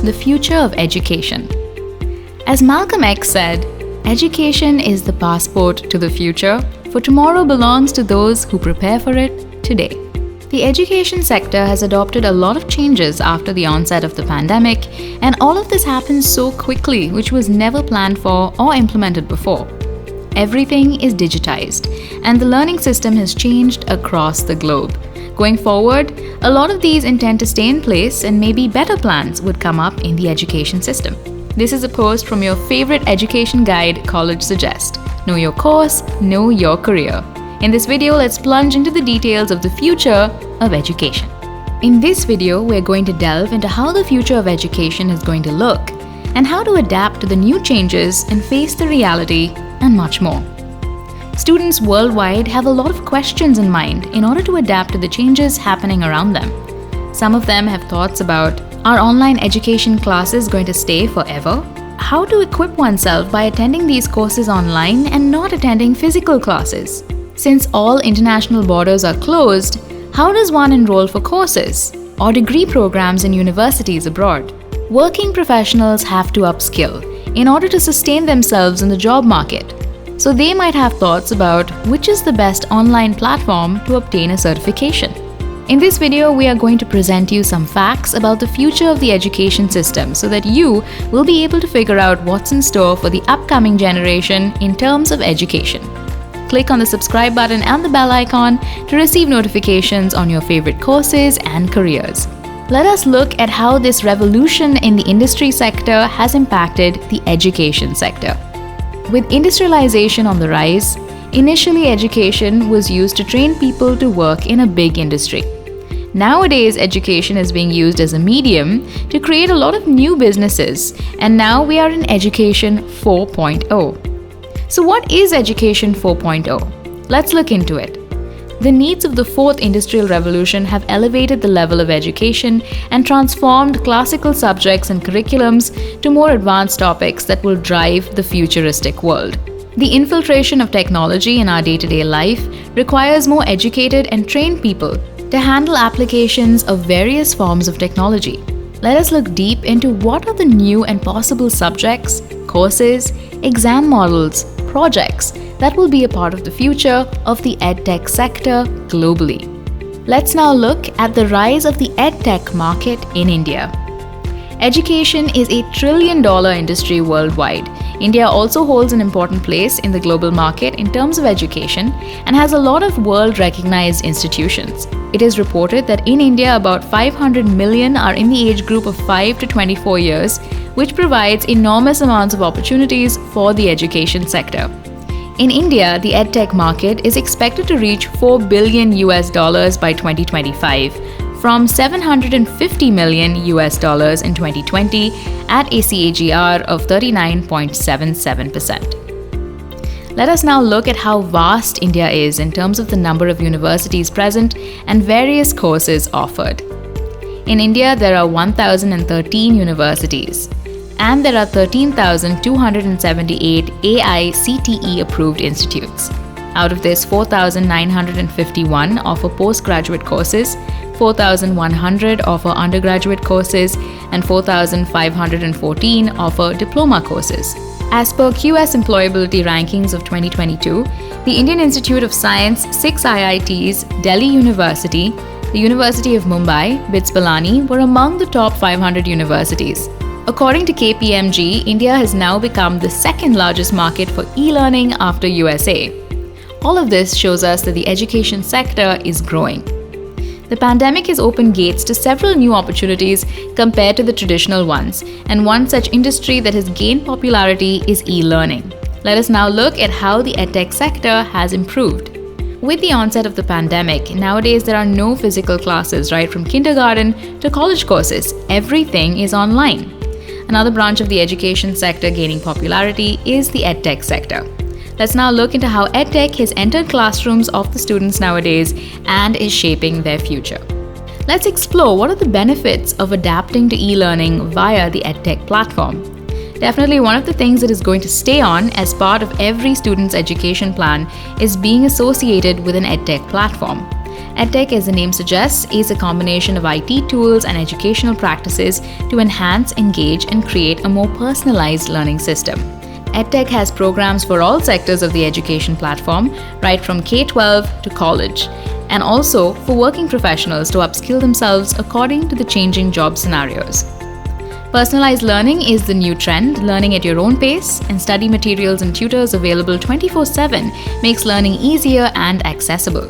the future of education. As Malcolm X said, education is the passport to the future, for tomorrow belongs to those who prepare for it today. The education sector has adopted a lot of changes after the onset of the pandemic, and all of this happened so quickly, which was never planned for or implemented before. Everything is digitized, and the learning system has changed across the globe. Going forward, a lot of these intend to stay in place, and maybe better plans would come up in the education system. This is a post from your favorite education guide, College Suggest. Know your course, know your career. In this video, let's plunge into the details of the future of education. In this video, we're going to delve into how the future of education is going to look, and how to adapt to the new changes and face the reality, and much more. Students worldwide have a lot of questions in mind in order to adapt to the changes happening around them. Some of them have thoughts about, are online education classes going to stay forever? How to equip oneself by attending these courses online and not attending physical classes? Since all international borders are closed, how does one enroll for courses or degree programs in universities abroad? Working professionals have to upskill in order to sustain themselves in the job market. So they might have thoughts about which is the best online platform to obtain a certification. In this video, we are going to present you some facts about the future of the education system so that you will be able to figure out what's in store for the upcoming generation in terms of education. Click on the subscribe button and the bell icon to receive notifications on your favorite courses and careers. Let us look at how this revolution in the industry sector has impacted the education sector. With industrialization on the rise, initially education was used to train people to work in a big industry. Nowadays, education is being used as a medium to create a lot of new businesses, and now we are in Education 4.0. So what is Education 4.0? Let's look into it. The needs of the fourth industrial revolution have elevated the level of education and transformed classical subjects and curriculums to more advanced topics that will drive the futuristic world. The infiltration of technology in our day-to-day life requires more educated and trained people to handle applications of various forms of technology. Let us look deep into what are the new and possible subjects, courses, exam models, projects that will be a part of the future of the edtech sector globally. Let's now look at the rise of the edtech market in India. Education is a $1 trillion industry worldwide. India also holds an important place in the global market in terms of education and has a lot of world-recognized institutions. It is reported that in India about 500 million are in the age group of 5 to 24 years, which provides enormous amounts of opportunities for the education sector. In India, the edtech market is expected to reach $4 billion by 2025, from $750 million in 2020 at a CAGR of 39.77%. Let us now look at how vast India is in terms of the number of universities present and various courses offered. In India, there are 1,013 universities, and there are 13,278 AICTE approved institutes. Out of this, 4,951 offer postgraduate courses, 4,100 offer undergraduate courses, and 4,514 offer diploma courses. As per QS Employability Rankings of 2022, the Indian Institute of Science, 6 IITs, Delhi University, the University of Mumbai, BITS Pilani were among the top 500 universities. According to KPMG, India has now become the second largest market for e-learning after USA. All of this shows us that the education sector is growing. The pandemic has opened gates to several new opportunities compared to the traditional ones, and one such industry that has gained popularity is e-learning. Let us now look at how the edtech sector has improved. With the onset of the pandemic, nowadays there are no physical classes, right from kindergarten to college courses. Everything is online. Another branch of the education sector gaining popularity is the edtech sector. Let's now look into how edtech has entered classrooms of the students nowadays and is shaping their future. Let's explore what are the benefits of adapting to e-learning via the edtech platform. Definitely one of the things that is going to stay on as part of every student's education plan is being associated with an edtech platform. EdTech, as the name suggests, is a combination of IT tools and educational practices to enhance, engage, and create a more personalized learning system. EdTech has programs for all sectors of the education platform, right from K-12 to college, and also for working professionals to upskill themselves according to the changing job scenarios. Personalized learning is the new trend. Learning at your own pace and study materials and tutors available 24/7 makes learning easier and accessible.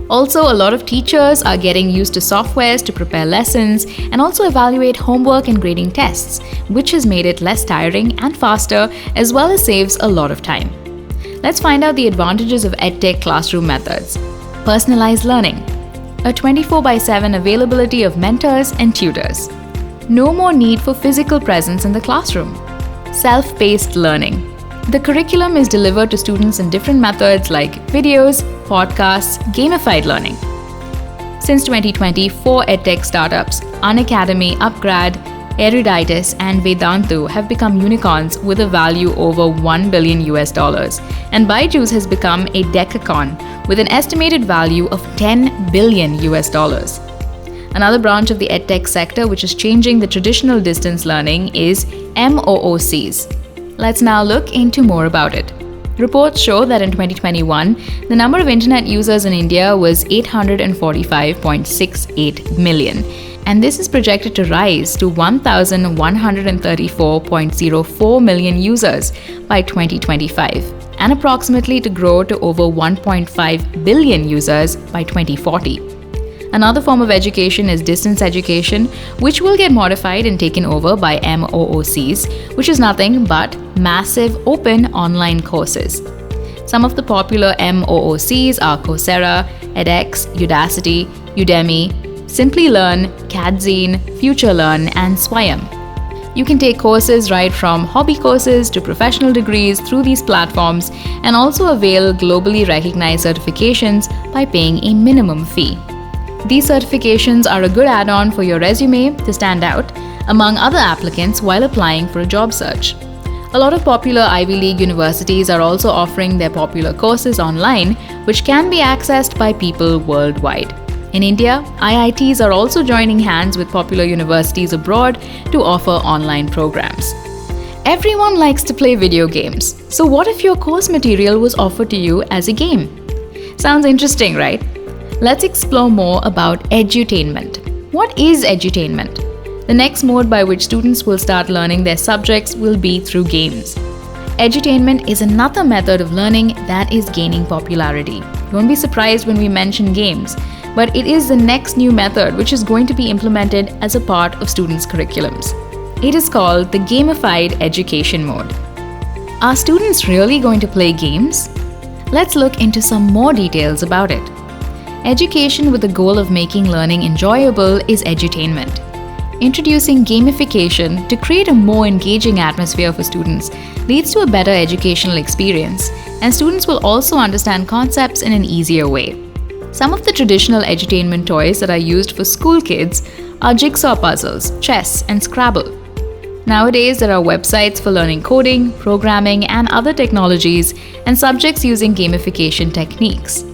Also, a lot of teachers are getting used to softwares to prepare lessons and also evaluate homework and grading tests, which has made it less tiring and faster, as well as saves a lot of time. Let's find out the advantages of EdTech classroom methods. Personalized learning. A 24/7 availability of mentors and tutors. No more need for physical presence in the classroom. Self-paced learning. The curriculum is delivered to students in different methods like videos, podcasts, gamified learning. Since 2020, 4 EdTech startups, Unacademy, Upgrad, Eruditus, and Vedantu have become unicorns with a value over $1 billion, and Byju's has become a decacorn with an estimated value of $10 billion. Another branch of the EdTech sector which is changing the traditional distance learning is MOOCs. Let's now look into more about it. Reports show that in 2021, the number of internet users in India was 845.68 million, and this is projected to rise to 1,134.04 million users by 2025, and approximately to grow to over 1.5 billion users by 2040. Another form of education is distance education, which will get modified and taken over by MOOCs, which is nothing but massive open online courses. Some of the popular MOOCs are Coursera, edX, Udacity, Udemy, Simply Learn, Kadzine, FutureLearn, and Swayam. You can take courses right from hobby courses to professional degrees through these platforms and also avail globally recognized certifications by paying a minimum fee. These certifications are a good add-on for your resume to stand out among other applicants while applying for a job search. A lot of popular Ivy League universities are also offering their popular courses online, which can be accessed by people worldwide. In India, IITs are also joining hands with popular universities abroad to offer online programs. Everyone likes to play video games, so what if your course material was offered to you as a game? Sounds interesting, right? Let's explore more about edutainment. What is edutainment? The next mode by which students will start learning their subjects will be through games. Edutainment is another method of learning that is gaining popularity. Don't be surprised when we mention games, but it is the next new method which is going to be implemented as a part of students' curriculums. It is called the gamified education mode. Are students really going to play games? Let's look into some more details about it. Education with the goal of making learning enjoyable is edutainment. Introducing gamification to create a more engaging atmosphere for students leads to a better educational experience, and students will also understand concepts in an easier way. Some of the traditional edutainment toys that are used for school kids are jigsaw puzzles, chess, and Scrabble. Nowadays, there are websites for learning coding, programming, and other technologies, and subjects using gamification techniques.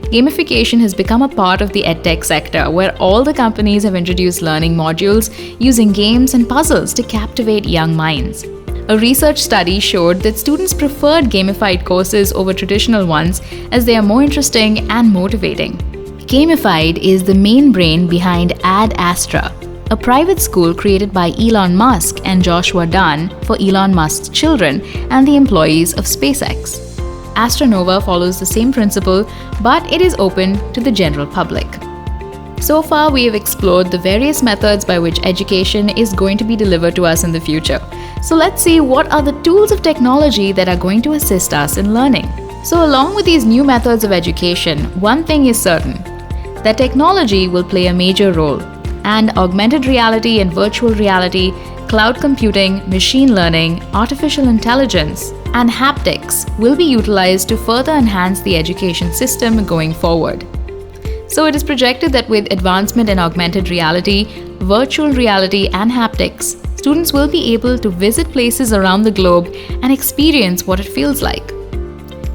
Gamification has become a part of the EdTech sector, where all the companies have introduced learning modules using games and puzzles to captivate young minds. A research study showed that students preferred gamified courses over traditional ones as they are more interesting and motivating. Gamified is the main brain behind Ad Astra, a private school created by Elon Musk and Joshua Dunn for Elon Musk's children and the employees of SpaceX. Astronova follows the same principle, but it is open to the general public. So far, we have explored the various methods by which education is going to be delivered to us in the future. So let's see what are the tools of technology that are going to assist us in learning. So along with these new methods of education, one thing is certain, that technology will play a major role, and augmented reality and virtual reality, cloud computing, machine learning, artificial intelligence, and haptics will be utilized to further enhance the education system going forward. So it is projected that with advancement in augmented reality, virtual reality, and haptics, students will be able to visit places around the globe and experience what it feels like.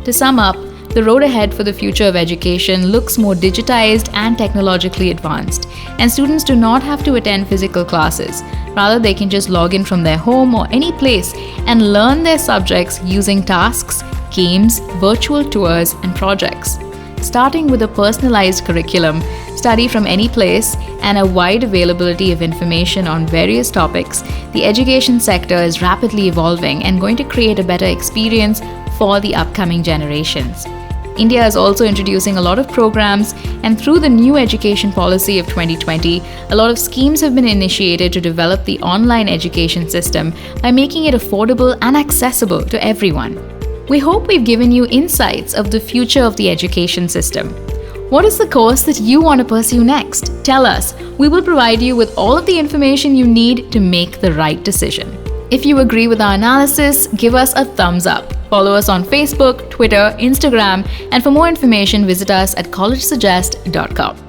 To sum up, the road ahead for the future of education looks more digitized and technologically advanced, and students do not have to attend physical classes. Rather, they can just log in from their home or any place and learn their subjects using tasks, games, virtual tours, and projects. Starting with a personalized curriculum, study from any place, and a wide availability of information on various topics, the education sector is rapidly evolving and going to create a better experience for the upcoming generations. India is also introducing a lot of programs, and through the new education policy of 2020, a lot of schemes have been initiated to develop the online education system by making it affordable and accessible to everyone. We hope we've given you insights of the future of the education system. What is the course that you want to pursue next? Tell us. We will provide you with all of the information you need to make the right decision. If you agree with our analysis, give us a thumbs up. Follow us on Facebook, Twitter, Instagram, and for more information, visit us at collegesuggest.com.